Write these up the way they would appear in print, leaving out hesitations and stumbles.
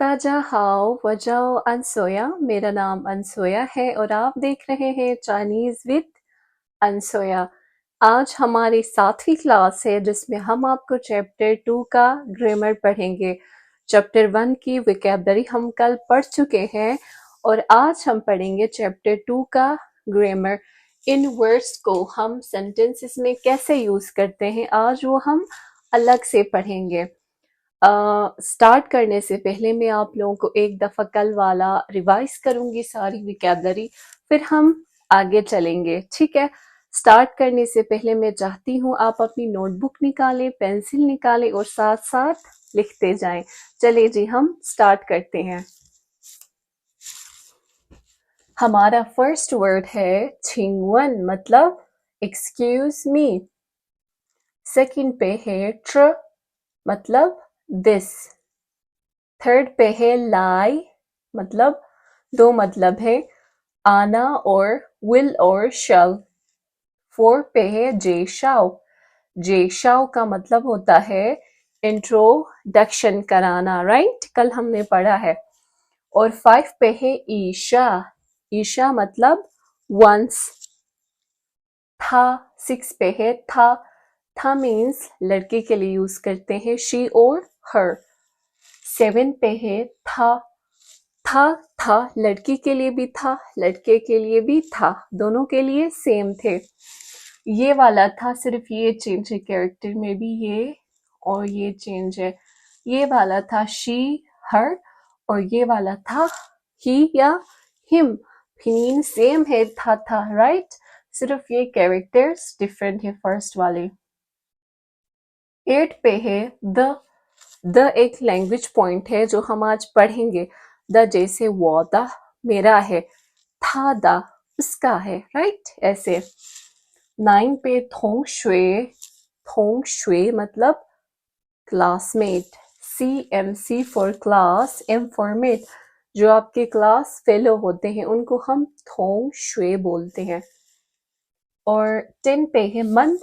ताजाहाओ वजाओ अनसोया। मेरा नाम अनसोया है और आप देख रहे हैं चाइनीज विद अनसोया। आज हमारी 7वीं क्लास है जिसमें हम आपको चैप्टर 2 का ग्रामर पढ़ेंगे। चैप्टर 1 की वोकैबुलरी हम कल पढ़ चुके हैं और आज हम पढ़ेंगे चैप्टर 2 का ग्रामर। इन वर्ड्स को हम सेंटेंसेस में कैसे यूज करते हैं आज वो हम अलग से पढ़ेंगे। स्टार्ट करने से पहले मैं आप लोगों को एक दफ़ा कल वाला रिवाइज करूंगी सारी वोकैबुलरी, फिर हम आगे चलेंगे। ठीक है, स्टार्ट करने से पहले मैं चाहती हूँ आप अपनी नोटबुक निकालें, पेंसिल निकालें और साथ साथ लिखते जाएं। चलिए जी, हम स्टार्ट करते हैं। हमारा फर्स्ट वर्ड है छिंगवन, मतलब एक्सक्यूज मी। सेकंड पे है ट्र, मतलब दिस। थर्ड पे है लाई, मतलब दो मतलब है आना और विल और शल। फोर्थ पे है जेशाओ। जेशाओ का मतलब होता है इंट्रोडक्शन कराना, राइट, कल हमने पढ़ा है। और 5 पे है ईशा। ईशा मतलब वंस। था 6 पे है था। था मीन्स लड़के के लिए यूज करते हैं शी और हर। 7 पे है था। था लड़की के लिए भी था, लड़के के लिए भी था, दोनों के लिए सेम थे। ये वाला था, सिर्फ ये चेंज है कैरेक्टर में भी, ये और ये चेंज है। ये वाला था शी हर और ये वाला था ही या हिम। मीन सेम है था, राइट, सिर्फ ये कैरेक्टर्स डिफरेंट है फर्स्ट वाले। 8 पे है द एक लैंग्वेज पॉइंट है जो हम आज पढ़ेंगे। द जैसे वो द मेरा है, था द उसका है, राइट, ऐसे। 9 पे थोंग शुए मतलब classmate. CMC for class, M for mate. जो आपके क्लास फेलो होते हैं उनको हम थोंग शुए बोलते हैं। और 10 पे है मन।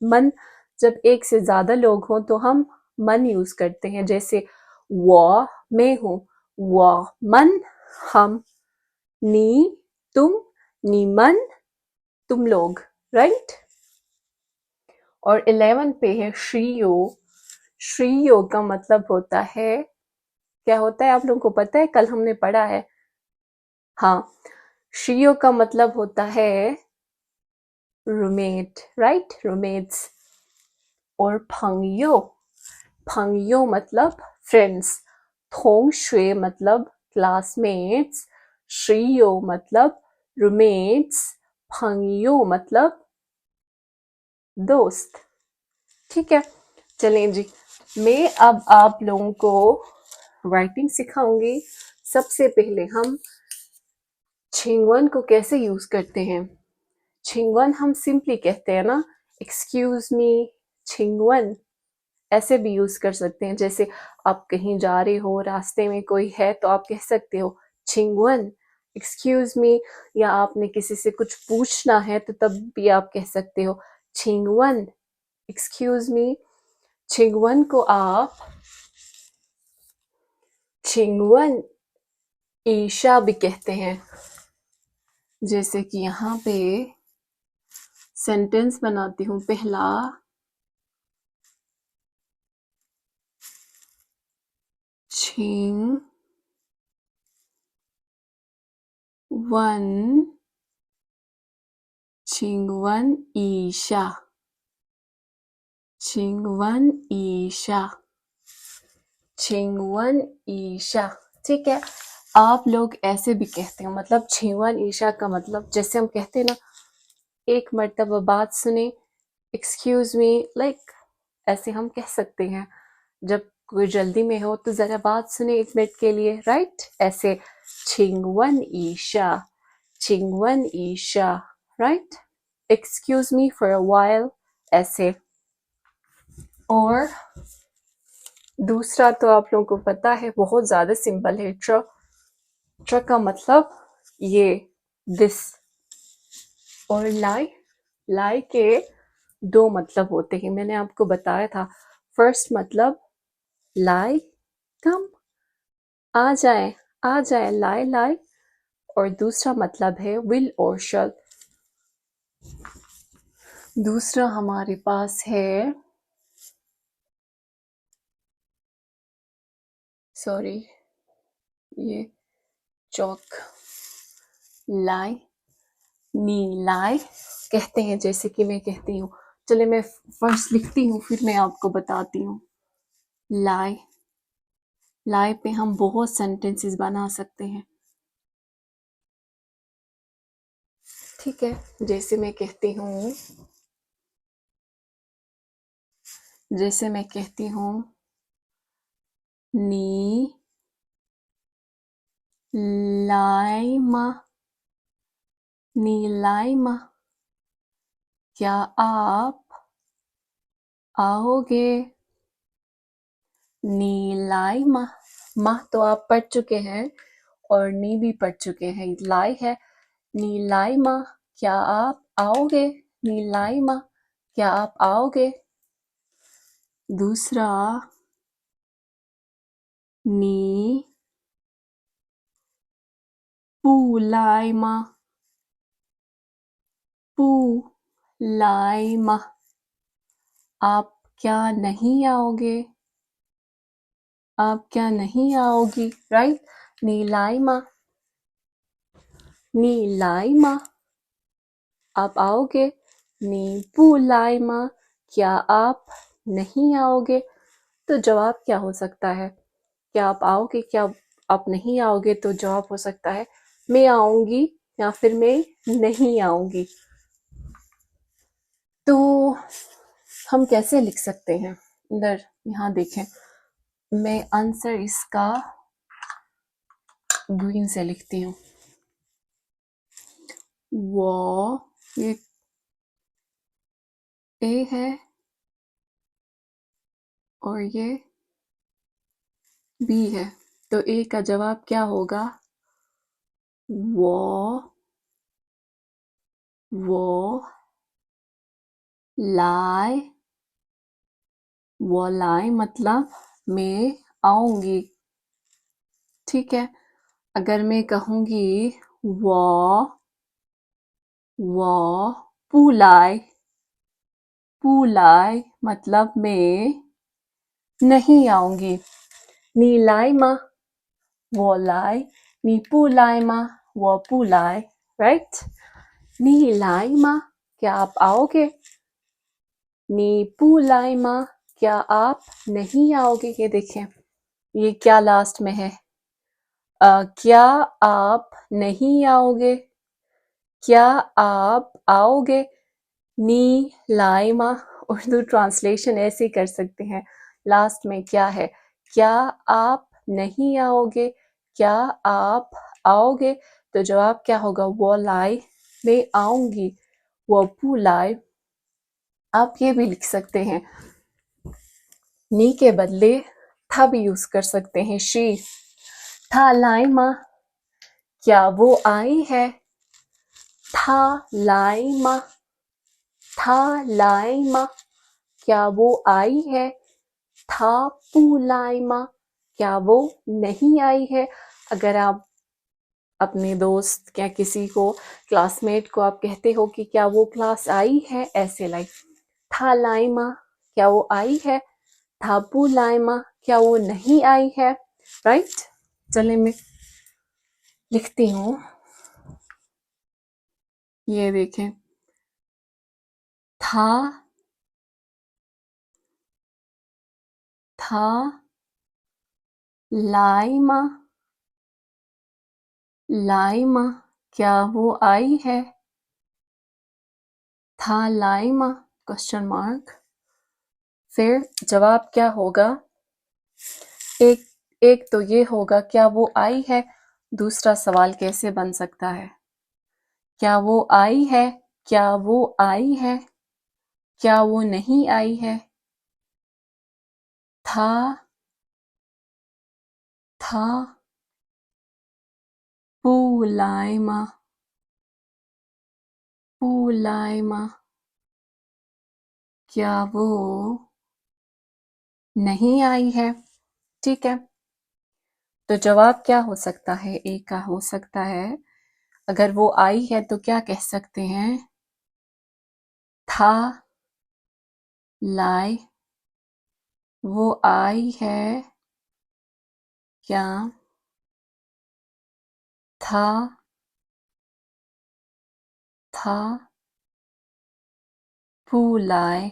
मन जब एक से ज्यादा लोग हों तो हम मन यूज करते हैं, जैसे वो मैं हूं, वो मन हम, नी तुम, नी मन तुम लोग, राइट। और 11 पे है श्रीयो। श्रीयो का मतलब होता है, क्या होता है आप लोगों को पता है, कल हमने पढ़ा है। हाँ, श्रीयो का मतलब होता है रूममेट, राइट, रूममेट्स। और फंगयो, फंगयो मतलब फ्रेंड्स। थोंग शुए मतलब क्लासमेट्स। श्रीयो मतलब रूममेट्स। फंगयो मतलब दोस्त। ठीक है, चलें जी, मैं अब आप लोगों को राइटिंग सिखाऊंगी। सबसे पहले हम छिंगवन को कैसे यूज करते हैं। छिंगवन हम सिंपली कहते हैं ना, एक्सक्यूज मी छिंगवन, ऐसे भी यूज कर सकते हैं। जैसे आप कहीं जा रहे हो, रास्ते में कोई है तो आप कह सकते हो छिंगवन एक्सक्यूज मी। या आपने किसी से कुछ पूछना है तो तब भी आप कह सकते हो छिंगवन एक्सक्यूज मी। छिंगवन को आप छिंगवन ईशा भी कहते हैं। जैसे कि यहाँ पे सेंटेंस बनाती हूँ। पहला, छिंग वन, छिंगवन ईशा, छिंगवन ईशा, छिंगवन ईशा। ठीक है, आप लोग ऐसे भी कहते हो, मतलब छिंगवन ईशा का मतलब जैसे हम कहते हैं ना, एक मर्तबा बात सुने, एक्सक्यूज मी, लाइक ऐसे हम कह सकते हैं। जब कोई जल्दी में हो तो जरा बात सुने 1 मिनट के लिए, राइट, ऐसे छिंगवन ईशा, छिंगवन ईशा, right, excuse me for a while, ऐसे। और दूसरा तो आप लोगों को पता है, बहुत ज्यादा सिंपल है, ट्र। ट्र का मतलब ये दिस। और लाई, लाई के 2 मतलब होते हैं, मैंने आपको बताया था। फर्स्ट मतलब लाई कम, आ जाए लाए लाए, और दूसरा मतलब है विल और शल। दूसरा हमारे पास है, सॉरी ये चौक, लाई, नी लाई कहते हैं, जैसे कि मैं कहती हूँ। चले मैं फर्स्ट लिखती हूँ फिर मैं आपको बताती हूँ। लाई, लाई पे हम बहुत सेंटेंसेस बना सकते हैं। ठीक है, जैसे मैं कहती हूँ, नी लाइमा, नीलाइमा, क्या आप आओगे? नीलाइमा, माह तो आप पढ़ चुके हैं और नी भी पढ़ चुके हैं, लाई है। नीलाइमा, क्या आप आओगे? नीलाइमा, क्या आप आओगे? दूसरा, नी पूलाइमा, पूलाइमा, आप क्या नहीं आओगे? आप क्या नहीं आओगी? राइट, नीलाइमा, नीलाइमा, आप आओगे? नी पूलाइमा, क्या आप नहीं आओगे? तो जवाब क्या हो सकता है? क्या आप आओगे, क्या आप नहीं आओगे? तो जवाब हो सकता है मैं आऊंगी या फिर मैं नहीं आऊंगी। तो हम कैसे लिख सकते हैं? इधर यहाँ देखें, मैं आंसर इसका ग्रीन से लिखती हूँ। वो, ये ए है और ये बी है, तो ए का जवाब क्या होगा? वो, वो लाए, वो लाए मतलब मैं आऊंगी। ठीक है, अगर मैं कहूंगी वो वो पुलाय, पुलाय मतलब मैं नहीं आऊंगी। नीलाइमा, वो लाय, नी पुलाइमा, वो पुलाय, राइट। नीलाइमा, क्या आप आओगे? नी पुलाइमा, क्या आप नहीं आओगे? ये देखें, ये क्या लास्ट में है? क्या आप नहीं आओगे? क्या आप आओगे? नी लाइमा, उर्दू ट्रांसलेशन ऐसे कर सकते हैं, लास्ट में क्या है? क्या आप नहीं आओगे? क्या आप आओगे? तो जवाब क्या होगा? वो लाई, मैं आऊंगी। वो पुलाई, आप ये भी लिख सकते हैं, नी के बदले था भी यूज कर सकते हैं, शी। था लाइमा, क्या वो आई है? था लाइमा, था लाइमा, क्या वो आई है? था पुलाइमा, क्या वो नहीं आई है? अगर आप अपने दोस्त या किसी को, क्लासमेट को आप कहते हो कि क्या वो क्लास आई है, ऐसे लाइक था लाइमा, क्या वो आई है? था पुलाइमा, क्या वो नहीं आई है? राइट, चले मैं लिखती हूँ, ये देखें, था, था लाइमा, लाइमा, क्या वो आई है? था लाइमा, क्वेश्चन मार्क। फिर जवाब क्या होगा? एक एक तो ये होगा क्या वो आई है। दूसरा सवाल कैसे बन सकता है? क्या वो आई है? क्या वो आई है? क्या वो नहीं आई है? था, था पुलाइमा, पुलाइमा, क्या वो नहीं आई है? ठीक है, तो जवाब क्या हो सकता है? ए का हो सकता है। अगर वो आई है तो क्या कह सकते हैं? था, लाई, वो आई है क्या? था, था, पू लाई,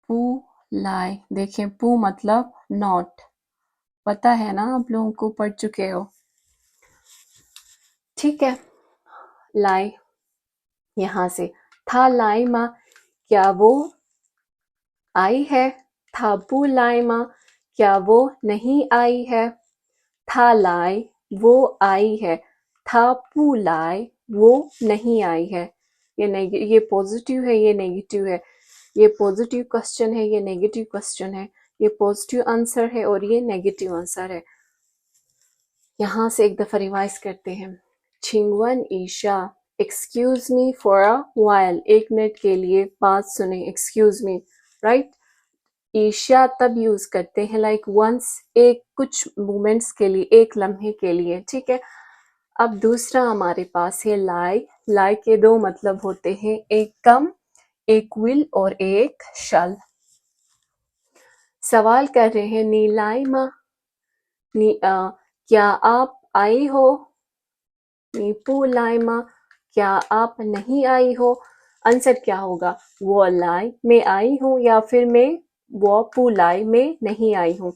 पू लाई। देखें, पू मतलब नॉट, पता है ना, आप लोगों को पढ़ चुके हो। ठीक है, लाई यहां से था लाई माँ, क्या वो आई है? था पू लाई माँ, क्या वो नहीं आई है? था लाई, वो आई है। था पू लाई, वो नहीं आई है। ये पॉजिटिव है, ये नेगेटिव है। ये पॉजिटिव क्वेश्चन है, ये नेगेटिव क्वेश्चन है। ये पॉजिटिव आंसर है और ये नेगेटिव आंसर है। यहाँ से एक दफा रिवाइज करते हैं। छिंगवन ईशा, excuse me for a while, 1 minute के लिए बात सुने, एक्सक्यूज मी, राइट। ईशा तब यूज करते हैं लाइक वंस, एक कुछ मोमेंट्स के लिए, एक लम्हे के लिए, ठीक है। अब दूसरा हमारे पास है लाई। लाई के 2 मतलब होते हैं, एक कम, एक विल और एक शल। सवाल कर रहे हैं, नीलाइमा, क्या आप आई हो? नीपू लाइमा, क्या आप नहीं आई हो? आंसर क्या होगा? वो लाई, मैं आई हूँ, या फिर मैं वो पू लाई, मैं नहीं आई हूँ।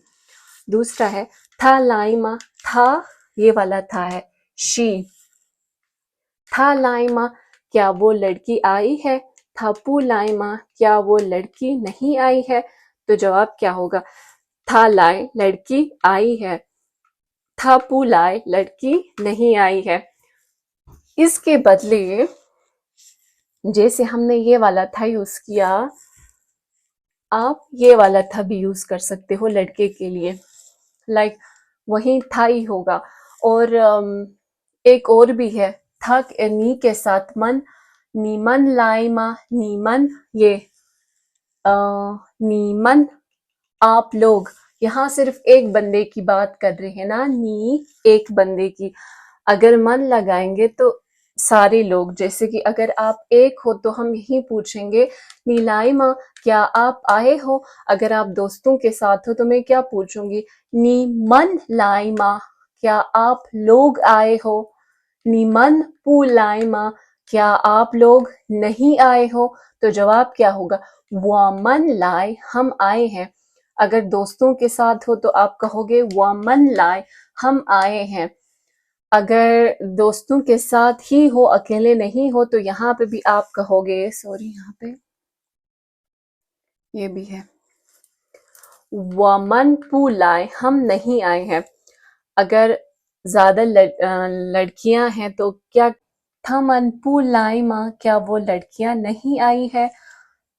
दूसरा है था लाइमा, था ये वाला था है शी। था लाइमा, क्या वो लड़की आई है? था पू लाइमा, क्या वो लड़की नहीं आई है? तो जवाब क्या होगा? था लाई, लड़की आई है। था पू लाई, लड़की नहीं आई है। इसके बदले जैसे हमने ये वाला था यूज किया, आप ये वाला था भी यूज कर सकते हो लड़के के लिए, लाइक वही था ही होगा। और एक और भी है, था नी के साथ मन, नीमन लाइमा, नीमन ये नीमन आप लोग। यहाँ सिर्फ एक बंदे की बात कर रहे हैं ना, नी एक बंदे की। अगर मन लगाएंगे तो सारे लोग, जैसे कि अगर आप एक हो तो हम यही पूछेंगे नीलाइमा, क्या आप आए हो? अगर आप दोस्तों के साथ हो तो मैं क्या पूछूंगी? नी मन लाइमा, क्या आप लोग आए हो? नीमन पू लाइमा, क्या आप लोग नहीं आए हो? तो जवाब क्या होगा? वामन लाई, हम आए हैं। अगर दोस्तों के साथ हो तो आप कहोगे वामन लाई, हम आए हैं। अगर दोस्तों के साथ ही हो, अकेले नहीं हो, तो यहाँ पे भी आप कहोगे, सॉरी यहाँ पे ये भी है, वमन पू लाए, हम नहीं आए हैं। अगर ज्यादा लड़कियां हैं तो क्या? थमन पू लाई माँ, क्या वो लड़कियां नहीं आई है?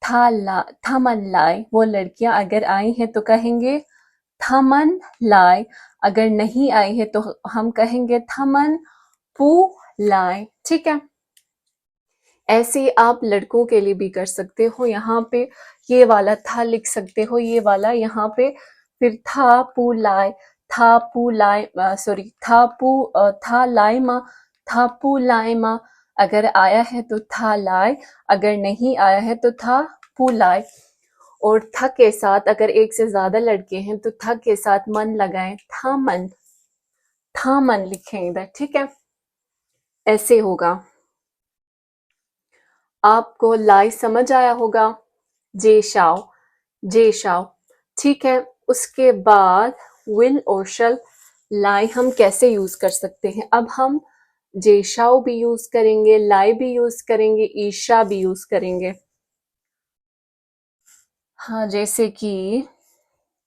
थमन लाई, वो लड़कियां अगर आई हैं तो कहेंगे थमन लाई। अगर नहीं आई है तो हम कहेंगे थमन पू लाई, ठीक है। ऐसे आप लड़कों के लिए भी कर सकते हो। यहाँ पे ये वाला था लिख सकते हो, ये वाला यहाँ पे, फिर था पू लाई, था पू लाई, सॉरी था लाइमा, था पू लाइमा। अगर आया है तो था लाई, अगर नहीं आया है तो था पू लाई। और था के साथ अगर एक से ज्यादा लड़के हैं तो था के साथ मन लगाएं, था मन लिखें इधर, ठीक है। ऐसे होगा। आपको लाई समझ आया होगा? जे शाओ, जे शाओ, ठीक है। उसके बाद विल और शल, लाई हम कैसे यूज कर सकते हैं? अब हम जे शाओ भी यूज करेंगे, लाई भी यूज करेंगे, ईशा भी यूज करेंगे। हाँ, जैसे कि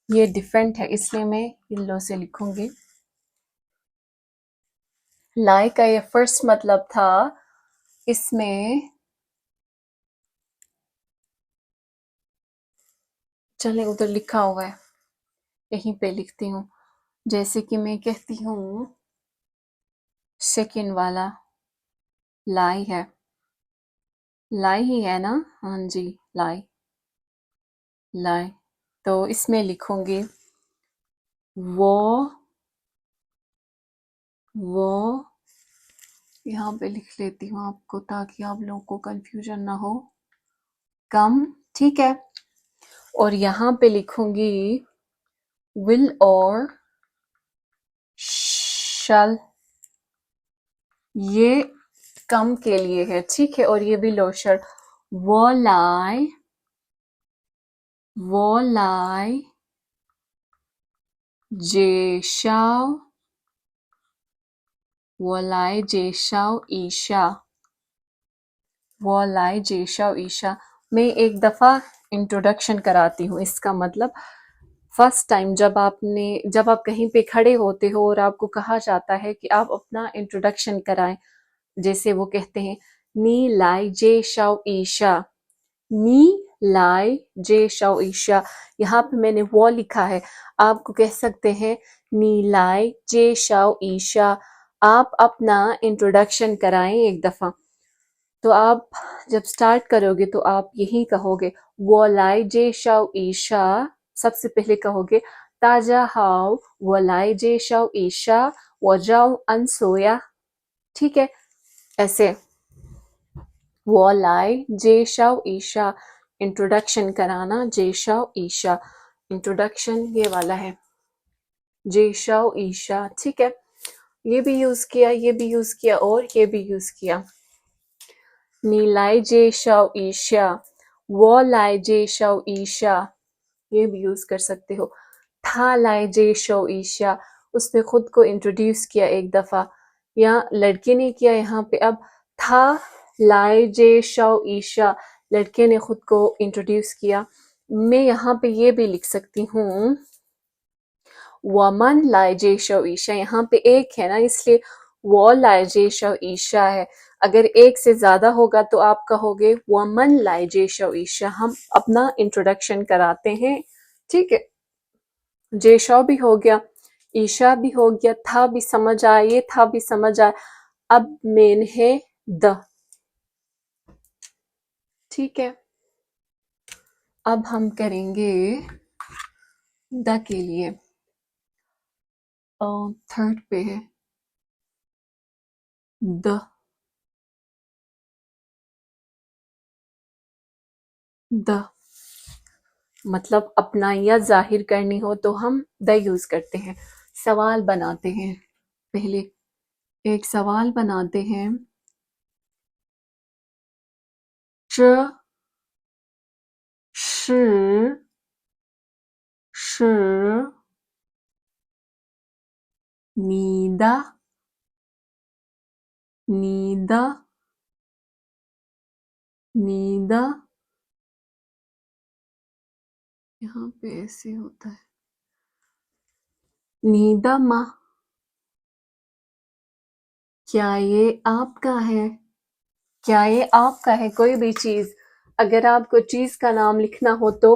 ये डिफरेंट है इसलिए मैं येलो से लिखूंगी। लाई का ये फर्स्ट मतलब था, इसमें चले उधर लिखा हुआ है, यहीं पे लिखती हूँ। जैसे कि मैं कहती हूँ सेकंड वाला लाई है, लाई ही है ना? हाँ जी, लाई, लाई। तो इसमें लिखूंगी वो यहाँ पे लिख लेती हूँ आपको ताकि आप लोगों को कंफ्यूजन ना हो। कम, ठीक है। और यहाँ पे लिखूंगी विल और शल, ये कम के लिए है, ठीक है। और ये विल और शल, वो लाई जेशाओ, वो लाई जेशाओ ईशा, वो लाई जेशाओ ईशा। मैं एक दफा इंट्रोडक्शन कराती हूँ। इसका मतलब फर्स्ट टाइम जब आप कहीं पे खड़े होते हो और आपको कहा जाता है कि आप अपना इंट्रोडक्शन कराएं, जैसे वो कहते हैं नी लाई जे शाओ ईशा, नी लाई जे शाओ ईशा। यहाँ पे मैंने वो लिखा है, आपको कह सकते हैं नी लाई जे शाओ ईशा। आप अपना इंट्रोडक्शन कराएं एक दफा। तो आप जब स्टार्ट करोगे तो आप यही कहोगे वो लाई जे शाओ ईशा। सबसे पहले कहोगे ताजा हाउ वो लाई जे शाओ ईशा, वो जाओ अन सोया, ठीक है। ऐसे वो लाई जे शाओ ईशा, इंट्रोडक्शन कराना जे शाओ ईशा। इंट्रोडक्शन ये वाला है जे शाओ ईशा, ठीक है। ये भी यूज किया, ये भी यूज किया और ये भी यूज किया। नी लाई जे शाओ ईशा, वो लाई जे शाओ ईशा, ये भी यूज कर सकते हो। था लाई जे शाओ ईशा, उसने खुद को इंट्रोड्यूस किया एक दफा, या लड़के ने किया यहाँ पे। अब था लाई जे शाओ ईशा, लड़के ने खुद को इंट्रोड्यूस किया। मैं यहाँ पे ये भी लिख सकती हूँ वमन लाई जे शाओ ईशा। यहाँ पे एक है ना, इसलिए वो लाई जे शाओ ईशा है। अगर एक से ज्यादा होगा तो आप कहोगे वमन लाई जे शाओ ईशा। हम अपना इंट्रोडक्शन कराते हैं, ठीक है। जेशाओ भी हो गया, ईशा भी हो गया, था भी समझ आया, ये था भी समझ आया। अब मेन है द, ठीक है। अब हम करेंगे द के लिए। थर्ड पे है द, द मतलब अपना या जाहिर करनी हो तो हम द यूज करते हैं। सवाल बनाते हैं, पहले एक सवाल बनाते हैं। च श श नीदा नीदा नीदा, यहाँ पे ऐसे होता है नीदा माँ। क्या ये आपका है? क्या ये आपका है? कोई भी चीज, अगर आपको चीज का नाम लिखना हो तो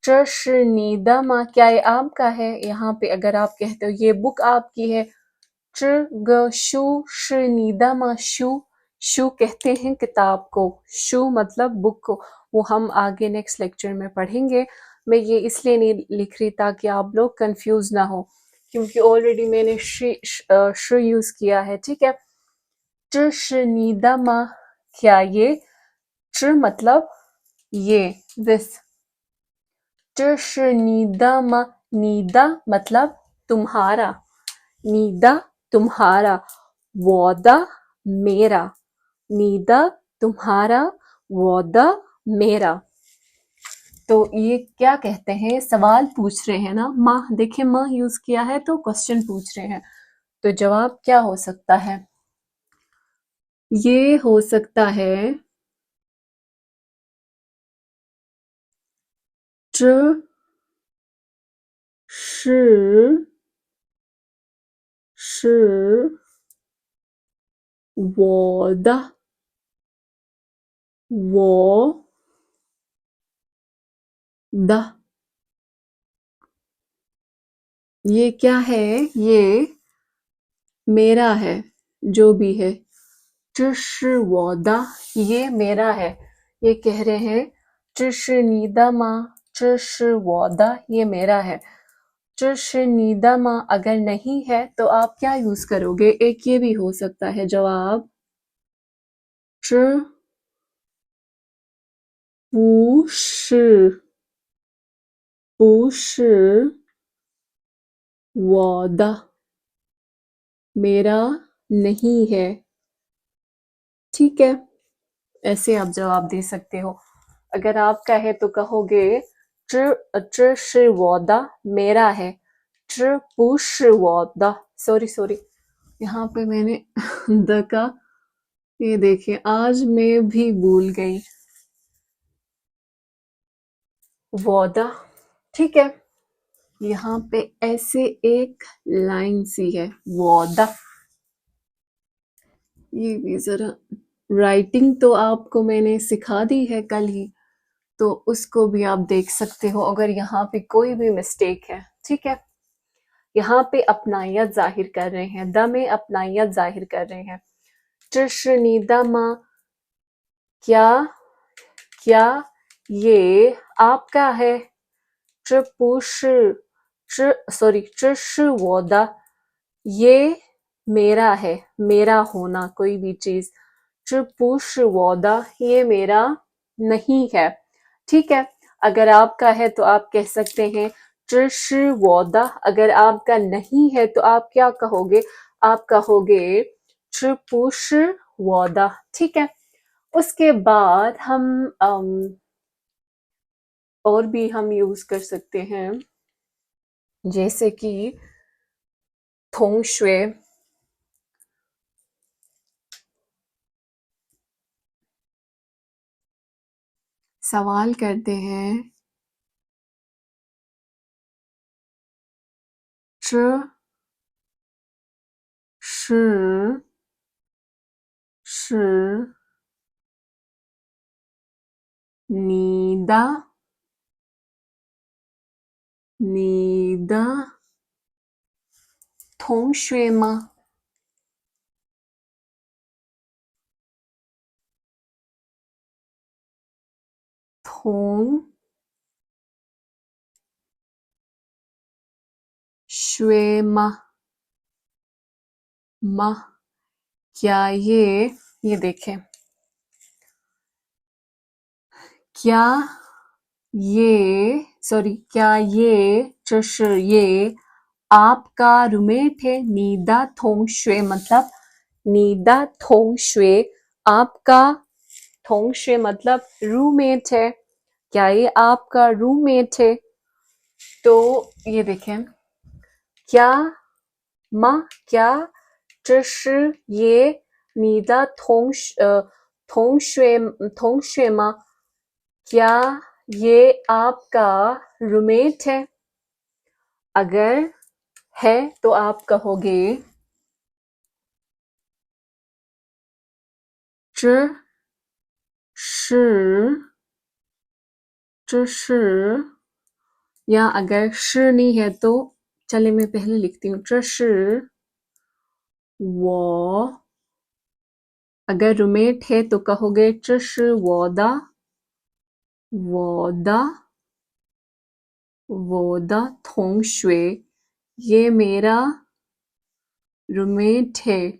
ट्रश नीदा माँ, क्या ये आपका है? यहाँ पे अगर आप कहते हो ये बुक आपकी है, शू नीदा माँ, शू कहते हैं किताब को, शू मतलब बुक को। वो हम आगे नेक्स्ट लेक्चर में पढ़ेंगे। मैं ये इसलिए नहीं लिख रही ताकि आप लोग कंफ्यूज ना हो, क्योंकि ऑलरेडी मैंने श यूज किया है, ठीक है। नीदा माँ, क्या ये? मतलब ये, दिस। नीदा माँ, नीदा मतलब तुम्हारा, नीदा तुम्हारा, वोदा मेरा, नीदा तुम्हारा, वोदा मेरा। तो ये क्या कहते हैं, सवाल पूछ रहे हैं ना। माँ, देखिए माँ यूज किया है तो क्वेश्चन पूछ रहे हैं। तो जवाब क्या हो सकता है? ये हो सकता है च श श वोदा वो द। ये क्या है? ये मेरा है, जो भी है। वोदा, ये मेरा है। ये कह रहे हैं नीदा माँ, वोदा ये मेरा है। मा अगर नहीं है तो आप क्या यूज करोगे? एक ये भी हो सकता है जवाब,不是我的, मेरा नहीं है. ठीक है, ऐसे आप जवाब दे सकते हो. अगर आपका है तो कहोगे 这是我的, मेरा है. 这不是我的, सॉरी यहाँ पे मैंने द का, ये देखिए आज मैं भी भूल गई. वोदा, ठीक है. यहाँ पे ऐसे एक लाइन सी है, वोदा. ये भी जरा राइटिंग तो आपको मैंने सिखा दी है कल ही, तो उसको भी आप देख सकते हो अगर यहाँ पे कोई भी मिस्टेक है. ठीक है, यहाँ पे अपनायत जाहिर कर रहे हैं, द में अपनायत जाहिर कर रहे हैं. 这是你的吗? क्या ये आपका है? 这不是这是我的, ये मेरा है, मेरा होना कोई भी चीज. 这不是我的, ये मेरा नहीं है. ठीक है, अगर आपका है तो आप कह सकते हैं 这是我的. अगर आपका नहीं है तो आप क्या कहोगे? आप कहोगे 这不是我的. ठीक है, उसके बाद हम और भी हम यूज कर सकते हैं, जैसे कि 同学, सवाल करते हैं 这是你的同学吗?同学吗? क्या ये देखें, क्या ये 这是 ये आपका रूममेट है? 你的同学 मतलब 你的同学, आपका 同学 मतलब रूममेट है. क्या ये आपका रूममेट है? तो ये देखें, क्या 这是 ये 你的同学吗? क्या ये आपका रूममेट है? अगर है तो आप कहोगे 这是, या अगर 是 नहीं है तो चले मैं पहले लिखती हूँ. 这是我, अगर रूममेट है तो कहोगे 这是我的同学, ये मेरा रूममेट है.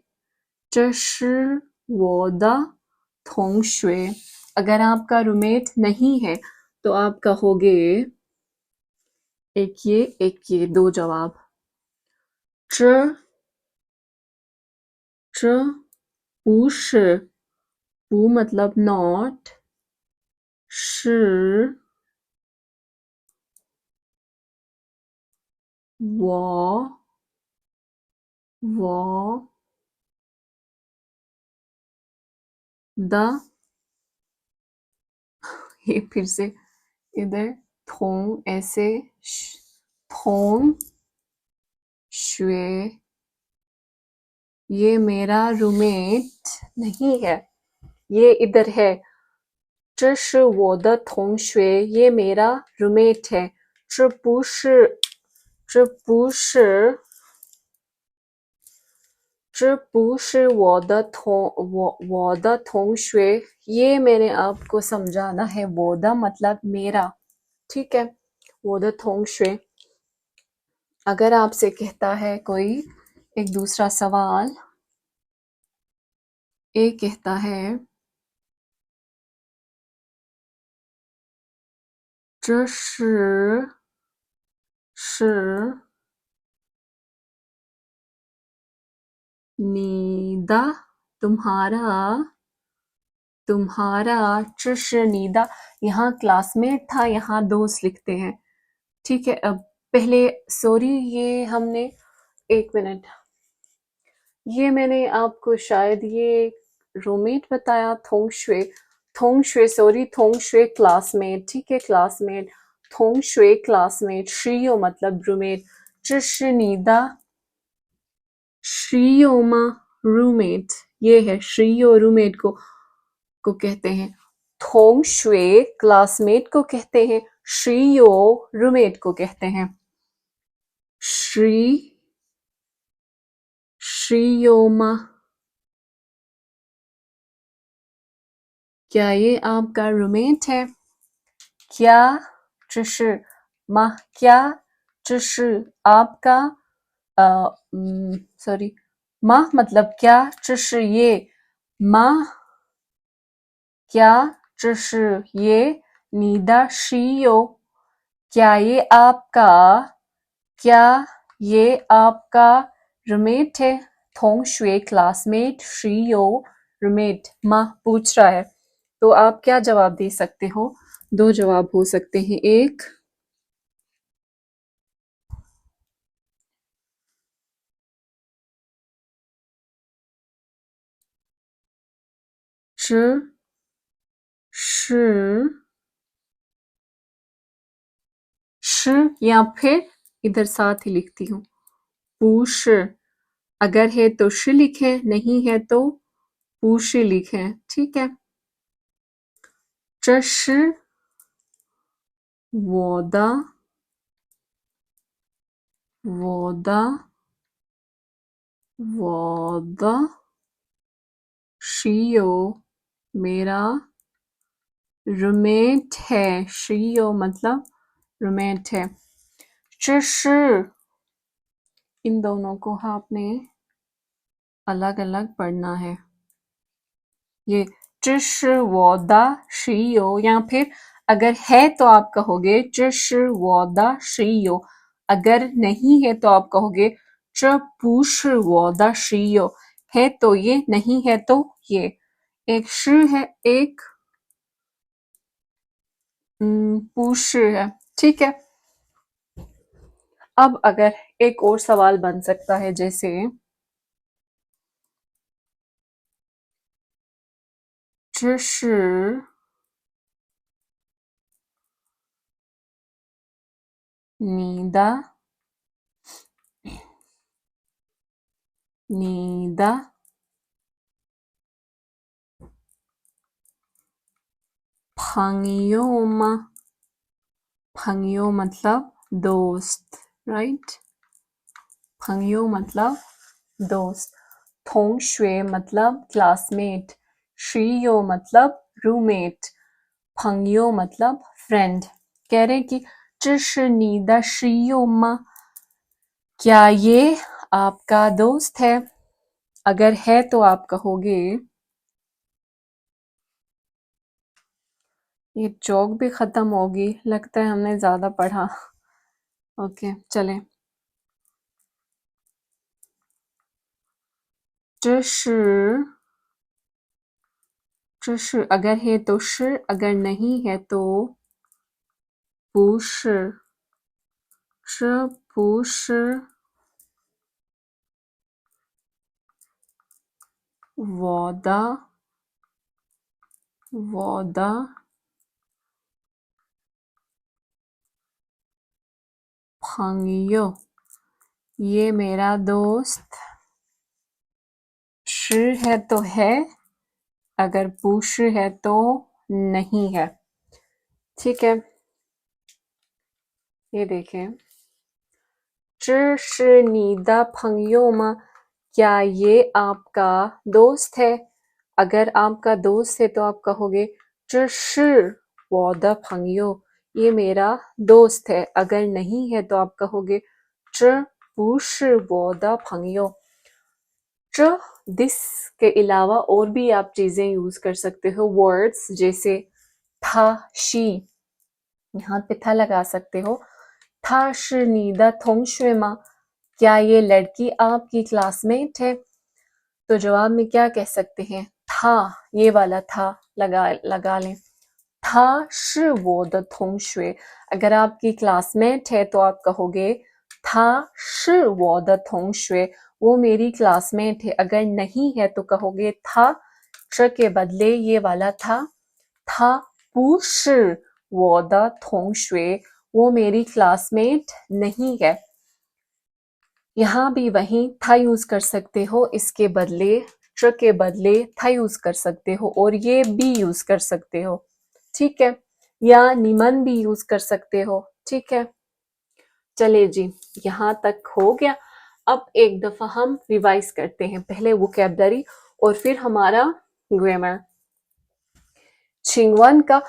这是我的同学. अगर आपका रूममेट नहीं है तो आप कहोगे एक ये, दो जवाब. 这不是, 不 मतलब not, 是我的, ये फिर से इधर थोंग ऐसे, थोंग श्वे, ये मेरा रूममेट नहीं है, ये इधर है. 这是我的同学, ये मेरा रूममेट है. 这不是我的同学, ये मैंने आपको समझाना है. 我的 मतलब मेरा, ठीक है, 我的同学. अगर आपसे कहता है कोई एक दूसरा सवाल, ए कहता है 这是你的 तुम्हारा 这是你的 यहाँ क्लासमेट था, यहाँ दोस्त लिखते हैं। ठीक है, अब पहले सॉरी ये हमने 1 मिनट, ये मैंने आपको शायद ये रूममेट बताया थोंग शुए सॉरी थोंग शुए क्लासमेट। ठीक है, क्लासमेट थोंग शुए क्लासमेट, श्रीयो मतलब रूममेट, 这是你的 श्रीयो मा रूममेट, ये है श्रीयो रूममेट को कहते हैं। थोंग शुए क्लासमेट को कहते हैं, श्रीयो रूममेट को कहते हैं। श्रीयोमा, क्या ये आपका रूममेट है? क्या 这是 मा, क्या 这是 आपका सॉरी मा मतलब क्या, 这是 ये मा क्या 这是 ये 你的室友 क्या ये आपका, क्या ये आपका रूममेट है? थोंग शुए क्लासमेट, श्रीयो रूममेट। माँ पूछ रहा है तो आप क्या जवाब दे सकते हो? 2 जवाब हो सकते हैं। एक 这是 या फिर इधर साथ ही लिखती हूँ 不是, अगर है तो श लिखें, नहीं है तो 不是 लिखें। ठीक है, 这是我的室友 मेरा रूममेट है, 室友 मतलब रूममेट है। 这是 इन दोनों को आपने अलग अलग पढ़ना है। ये 这是我的室友 या फिर अगर है तो आप कहोगे 这是我的室友, अगर नहीं है तो आप कहोगे 这不是我的室友, है तो ये, नहीं है तो ये। एक 是 है, एक 不是 है। ठीक है, अब अगर एक और सवाल बन सकता है जैसे 这是你的朋友吗? 朋友 मतलब दोस्त, राइट? 朋友 मतलब दोस्त। 同学 मतलब क्लासमेट, 室友 मतलब रूममेट, 朋友 मतलब फ्रेंड। कह रहे हैं कि 这是你的室友吗? क्या ये आपका दोस्त है? अगर है तो आप कहोगे, ये चौक भी खत्म होगी, लगता है हमने ज्यादा पढ़ा। ओके चलें। 这是 अगर है तो 是, अगर नहीं है तो 不是。这不是我的朋友, ये मेरा दोस्त। 是 है तो है, अगर 不是 है तो नहीं है। ठीक है, ये देखें, 这是你的朋友吗? क्या ये आपका दोस्त है? अगर आपका दोस्त है तो आप कहोगे 这是我的朋友, ये मेरा दोस्त है। अगर नहीं है तो आप कहोगे 这不是我的朋友। च दिस के अलावा और भी आप चीजें यूज कर सकते हो, वर्ड्स जैसे था, शी, यहाँ पे था लगा सकते हो। था शी नी द थोंग शुए मा, क्या ये लड़की आपकी क्लासमेट है? तो जवाब में क्या कह सकते हैं? था, ये वाला था लगा लें। था शी वो द थोंग शुए, अगर आपकी क्लासमेट है तो आप कहोगे था शी वो द थोंग शुए, वो मेरी क्लासमेट है। अगर नहीं है तो कहोगे था च के बदले ये वाला था पू शी वो द थोंग शुए, वो मेरी क्लासमेट नहीं है। यहाँ भी वही था यूज कर सकते हो, इसके बदले च के बदले था यूज कर सकते हो, और ये भी यूज कर सकते हो, ठीक है, या निमन भी यूज कर सकते हो, ठीक है। चले जी, यहाँ तक हो गया। अब एक दफा हम रिवाइज करते हैं, पहले वोकैबुलरी और फिर हमारा ग्रामर। छिंगवन का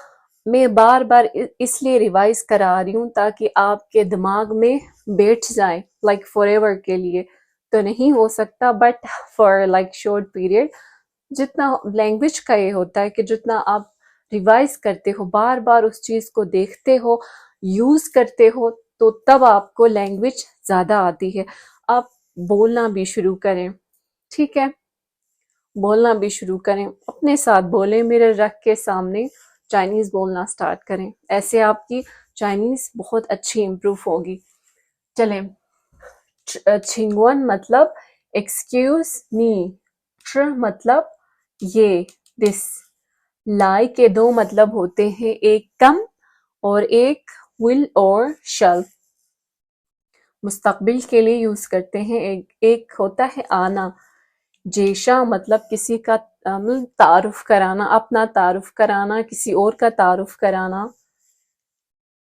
मैं बार बार इसलिए रिवाइज करा रही हूँ ताकि आपके दिमाग में बैठ जाए, लाइक फॉर एवर के लिए तो नहीं हो सकता, but for like short period. जितना लैंग्वेज का ये होता है कि जितना आप रिवाइज करते हो, बार बार उस चीज को देखते हो, यूज करते हो, तो तब आपको लैंग्वेज ज्यादा आती है। आप बोलना भी शुरू करें, ठीक है, बोलना भी शुरू करें, अपने साथ बोलें, मिरर रख के सामने चाइनीज बोलना स्टार्ट करें, ऐसे आपकी चाइनीज बहुत अच्छी इम्प्रूव होगी। चलें, छिंगवन मतलब एक्सक्यूज मी, च मतलब ये, दिस। लाई के दो मतलब होते हैं, एक कम और एक विल और शल। मुस्तकबिल के लिए यूज करते हैं, एक होता है आना। जेशा मतलब किसी का तारुफ कराना, अपना तारुफ कराना, किसी और का तारुफ कराना।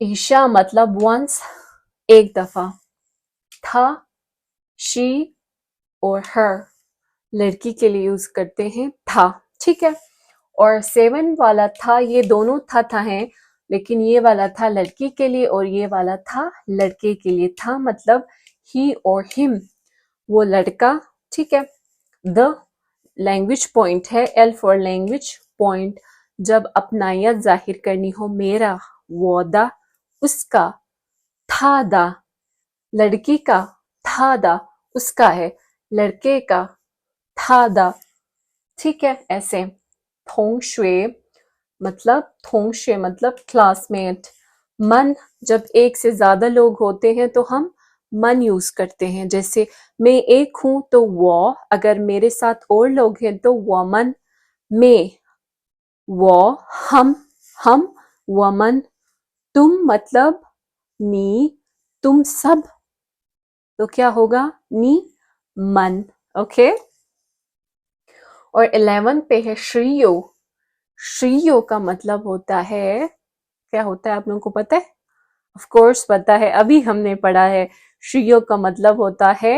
ईशा मतलब वंस, एक दफा। था, शी और हर, लड़की के लिए यूज करते हैं था, ठीक है। और 7 वाला था, ये दोनों था हैं, लेकिन ये वाला था लड़की के लिए और ये वाला था लड़के के लिए। था मतलब ही और हिम, वो लड़का, ठीक है। द लैंग्वेज पॉइंट है, एल फॉर लैंग्वेज पॉइंट, जब अपनायत जाहिर करनी हो, मेरा, वो दा, उसका, था दा, लड़की का, था दा, उसका है, लड़के का, था दा, ठीक है। ऐसे थोंग शुए मतलब क्लासमेट। मन, जब एक से ज्यादा लोग होते हैं तो हम मन यूज करते हैं, जैसे मैं एक हूं तो वो, अगर मेरे साथ और लोग हैं तो वमन, मैं, वो, हम वमन। तुम मतलब मी, तुम सब, तो क्या होगा? नी मन, ओके। और 11 पे है श्रीयो। श्रीयो का मतलब होता है, क्या होता है आप लोगों को पता है? ऑफ कोर्स पता है, अभी हमने पढ़ा है। श्रीयो का मतलब होता है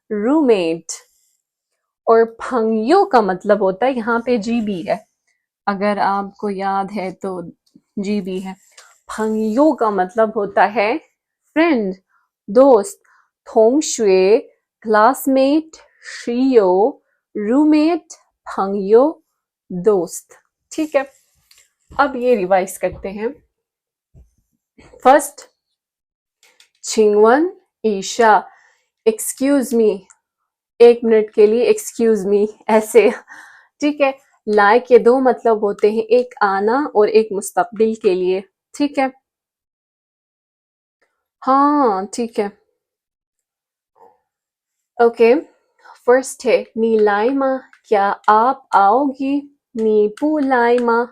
रूममेट। और फंगयो का मतलब होता है, यहाँ पे जी भी है, अगर आपको याद है तो जी भी है। फंगयो का मतलब होता है फ्रेंड, दोस्त। थोंग शुए क्लासमेट, श्रीयो रूममेट, फंगयो दोस्त, ठीक है। अब ये रिवाइज करते हैं। फर्स्ट, छिंगवन ईशा, एक्सक्यूज मी, एक मिनट के लिए एक्सक्यूज मी, ऐसे, ठीक है। लाई के दो मतलब होते हैं, एक आना और एक मुस्तकबिल के लिए, ठीक है। हाँ ठीक है, ओके। फर्स्ट है नीलाइमा, क्या आप आओगी? नी पुलाइमा,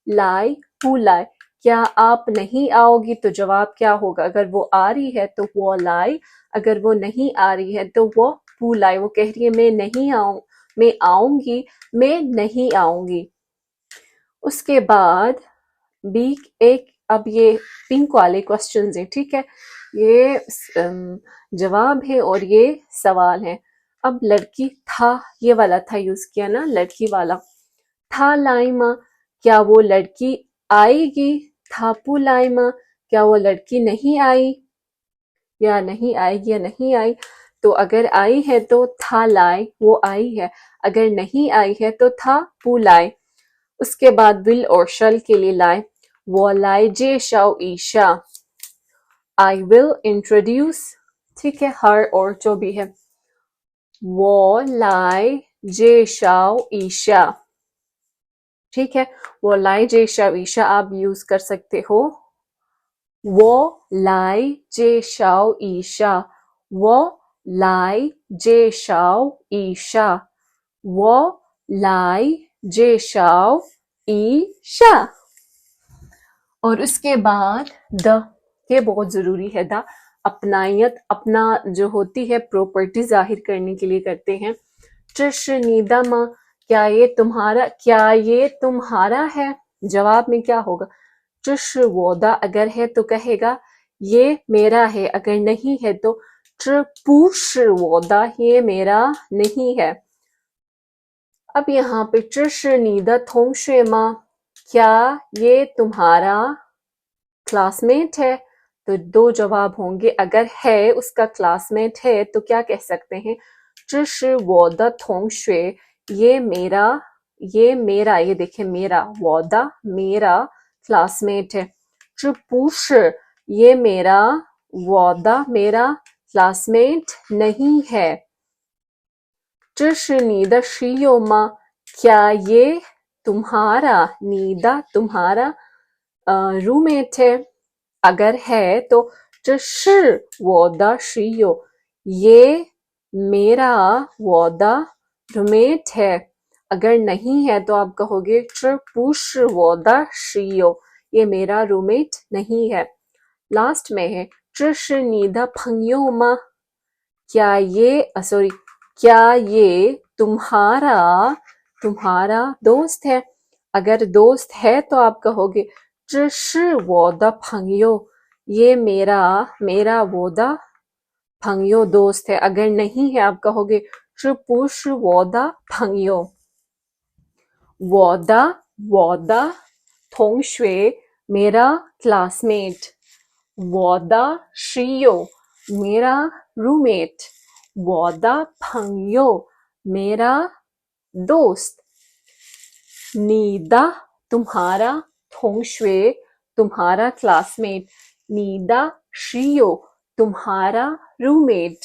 लाई पुलाई, क्या आप नहीं आओगी? तो जवाब क्या होगा? अगर वो आ रही है तो वो लाई, अगर वो नहीं आ रही है तो वो पुलाई। वो कह रही है मैं नहीं आऊं, मैं आऊंगी, मैं नहीं आऊंगी। उसके बाद बी, एक, अब ये पिंक वाले क्वेश्चन है, ठीक है, ये जवाब है और ये सवाल है। अब लड़की था, ये वाला था यूज किया ना, लड़की वाला। था लाइमा, क्या वो लड़की आएगी? था पुलाइमा, क्या वो लड़की नहीं आई? या नहीं आएगी या नहीं आई। तो अगर आई है तो था लाई, वो आई है। अगर नहीं आई है तो था वो लाई। उसके बाद विल और शल के लिए लाई, वो लाई जे शाओ ईशा, आई विल इंट्रोड्यूस, ठीक है, हर और जो भी है। वो लाई जे शाओ ईशा, ठीक है, वो लाई जे शाओ ईशा आप यूज कर सकते हो। वो लाई जे शाओ ईशा, वो लाई जे शाओ ईशा, वो लाई जे शाओ ईशा। और उसके बाद द, ये बहुत जरूरी है। द अपनायत, अपना जो होती है प्रॉपर्टी जाहिर करने के लिए करते हैं। निदम, क्या ये तुम्हारा, क्या ये तुम्हारा है। जवाब में क्या होगा, वोदा अगर है तो कहेगा ये मेरा है, अगर नहीं है तो वोदा ये मेरा नहीं है। अब यहाँ पे नीदा थोंगशेमा, क्या ये तुम्हारा क्लासमेट है। तो दो जवाब होंगे, अगर है उसका क्लासमेट है तो क्या कह सकते हैं, वोदा थोंगशे, ये मेरा, ये मेरा, ये देखिए मेरा, वोदा मेरा क्लासमेट है। पुश, ये मेरा, वोदा मेरा क्लासमेट नहीं है। नीदा शियोमा, क्या ये तुम्हारा, नीदा तुम्हारा रूममेट है। अगर है तो वोदा शियो, ये मेरा वोदा रूममेट है। अगर नहीं है तो आप कहोगे पुश वोदा शियो, ये मेरा रूममेट नहीं है। लास्ट में है नीदा फंग्योमा, क्या ये सॉरी, क्या ये तुम्हारा, तुम्हारा दोस्त है। अगर दोस्त है तो आप कहोगे वोदा फंग्यो, ये मेरा, मेरा वोदा फंग्यो दोस्त है। अगर नहीं है आप कहोगे पुश वोदा फंग्यो। वोदा, वोदा थोंगशे मेरा क्लासमेट, वोदा शियो मेरा रूममेट, वोदा फंग्यो मेरा दोस्त। नीदा तुम्हारा, थोंगशे तुम्हारा क्लासमेट, नीदा शियो तुम्हारा रूममेट,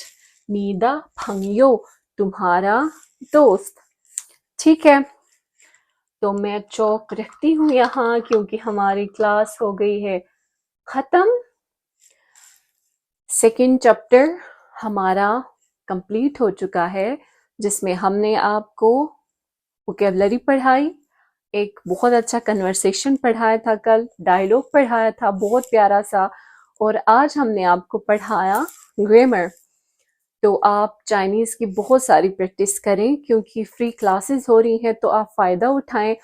नीदा फंग्यो तुम्हारा दोस्त। ठीक है, तो मैं चौक रखती हूँ यहाँ क्योंकि हमारी क्लास हो गई है खत्म। सेकेंड चैप्टर हमारा कंप्लीट हो चुका है, जिसमें हमने आपको वोकैबुलरी पढ़ाई, एक बहुत अच्छा कन्वर्सेशन पढ़ाया था, कल डायलॉग पढ़ाया था बहुत प्यारा सा, और आज हमने आपको पढ़ाया ग्रामर। तो आप चाइनीज़ की बहुत सारी प्रैक्टिस करें क्योंकि फ्री क्लासेस हो रही हैं, तो आप फ़ायदा उठाएं,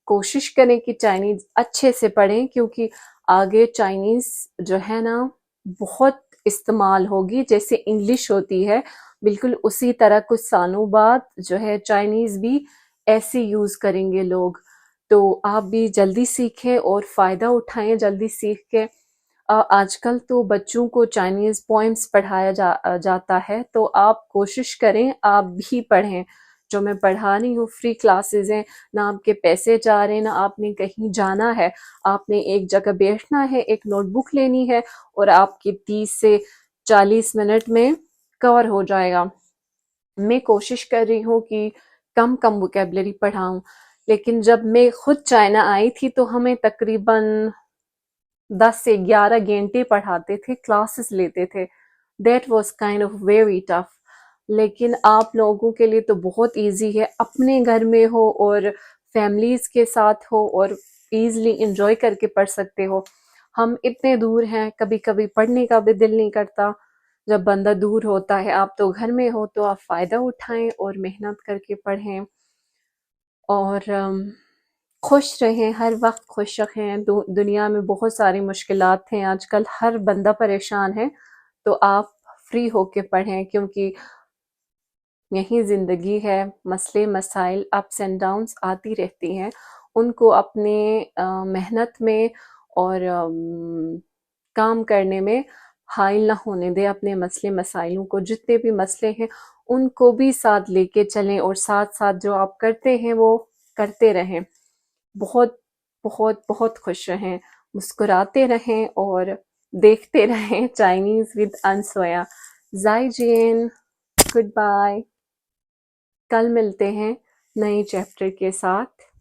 कोशिश करें कि चाइनीज़ अच्छे से पढ़ें क्योंकि आगे चाइनीज़ जो है ना बहुत इस्तेमाल होगी, जैसे इंग्लिश होती है बिल्कुल उसी तरह कुछ सालों बाद जो है चाइनीज़ भी ऐसे यूज़ करेंगे लोग। तो आप भी जल्दी सीखें और फ़ायदा उठाएं जल्दी सीख के। आजकल तो बच्चों को चाइनीज़ पोएम्स पढ़ाया जाता है, तो आप कोशिश करें आप भी पढ़ें। जो मैं पढ़ा रही हूँ फ्री क्लासेस हैं, ना आपके पैसे जा रहे हैं, ना आपने कहीं जाना है। आपने एक जगह बैठना है, एक नोटबुक लेनी है और आपके 30 से 40 मिनट में कवर हो जाएगा। मैं कोशिश कर रही हूँ कि कम कम वोकैबुलरी पढ़ाऊँ, लेकिन जब मैं खुद चाइना आई थी तो हमें तकरीबन 10 से 11 घंटे पढ़ाते थे, क्लासेस लेते थे। That was kind of very tough. लेकिन आप लोगों के लिए तो बहुत इजी है, अपने घर में हो और फैमिलीज के साथ हो और इजीली इंजॉय करके पढ़ सकते हो। हम इतने दूर हैं, कभी कभी पढ़ने का भी दिल नहीं करता जब बंदा दूर होता है। आप तो घर में हो तो आप फ़ायदा उठाएं और मेहनत करके पढ़ें और खुश रहें, हर वक्त खुश रहें। दुनिया में बहुत सारी मुश्किलात हैं आजकल, हर बंदा परेशान है, तो आप फ्री होके पढ़ें क्योंकि यही ज़िंदगी है। मसले मसाइल अप्स एंड डाउन्स आती रहती हैं, उनको अपने मेहनत में और काम करने में हाइल ना होने दें अपने मसले मसाइलों को। जितने भी मसले हैं उनको भी साथ लेके चलें और साथ-साथ जो आप करते हैं वो करते रहें। बहुत, बहुत, बहुत खुश रहें, मुस्कुराते रहें और देखते रहें चाइनीज़ विद अनसोया। ज़ाइजियन, गुड बाय। कल मिलते हैं नए चैप्टर के साथ।